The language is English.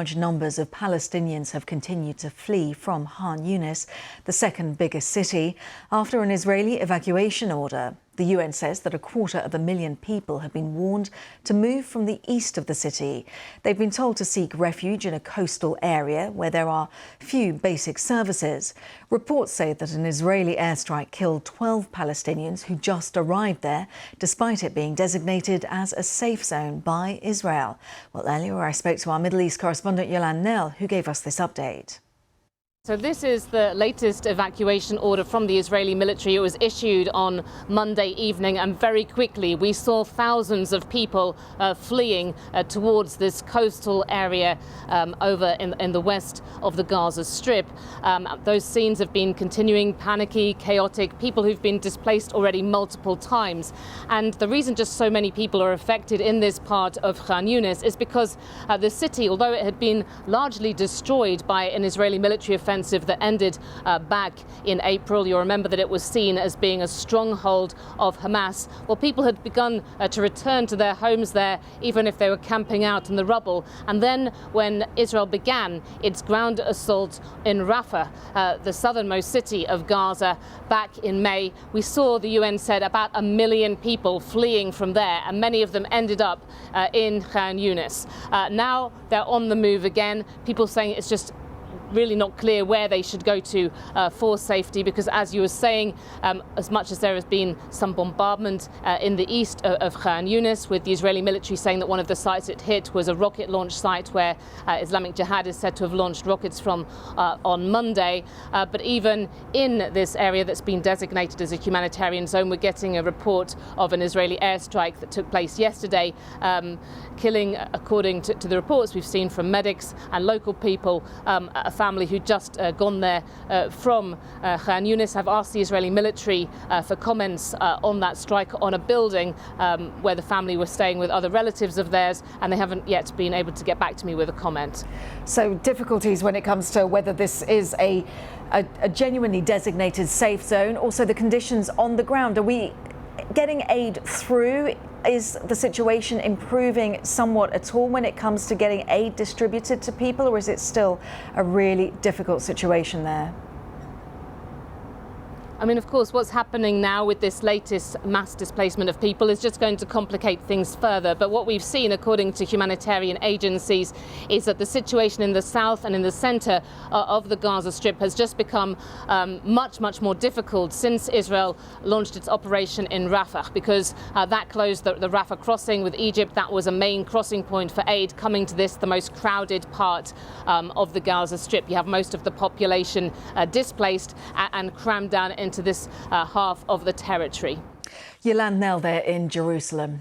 large numbers of Palestinians have continued to flee from Khan Younis, the second biggest city, after an Israeli evacuation order. The UN says that 250,000 people have been warned to move from the east of the city. They've been told to seek refuge in a coastal area where there are few basic services. Reports say that an Israeli airstrike killed 12 Palestinians who just arrived there, despite it being designated as a safe zone by Israel. Well, earlier I spoke to our Middle East correspondent Yolande Nell, who gave us this update. So this is the latest evacuation order from the Israeli military. It was issued on Monday evening, and very quickly we saw thousands of people fleeing towards this coastal area over in the west of the Gaza Strip. Those scenes have been continuing, panicky, chaotic, people who've been displaced already multiple times. And the reason just so many people are affected in this part of Khan Younis is because the city, although it had been largely destroyed by an Israeli military offensive that ended back in April. You'll remember that it was seen as being a stronghold of Hamas. Well, people had begun to return to their homes there, even if they were camping out in the rubble. And then when Israel began its ground assault in Rafah, the southernmost city of Gaza, back in May, we saw, the UN said, about 1 million people fleeing from there, and many of them ended up in Khan Younis. Now they're on the move again. People saying it's just really not clear where they should go to for safety, because, as you were saying, as much as there has been some bombardment in the east of Khan Younis, with the Israeli military saying that one of the sites it hit was a rocket launch site where Islamic Jihad is said to have launched rockets from on Monday. But even in this area that's been designated as a humanitarian zone, we're getting a report of an Israeli airstrike that took place yesterday, killing, according to the reports we've seen from medics and local people, a family who'd just gone there from Khan Younis. Have asked the Israeli military for comments on that strike on a building where the family was staying with other relatives of theirs, and they haven't yet been able to get back to me with a comment. So difficulties when it comes to whether this is a genuinely designated safe zone. Also, the conditions on the ground. Are we getting aid through? Is the situation improving somewhat at all when it comes to getting aid distributed to people, or is it still a really difficult situation there? I mean, of course, what's happening now with this latest mass displacement of people is just going to complicate things further. But what we've seen, according to humanitarian agencies, is that the situation in the south and in the centre of the Gaza Strip has just become much more difficult since Israel launched its operation in Rafah, because that closed the Rafah crossing with Egypt. That was a main crossing point for aid coming to this, the most crowded part of the Gaza Strip. You have most of the population displaced and crammed down into this half of the territory. Yolande Nell there in Jerusalem.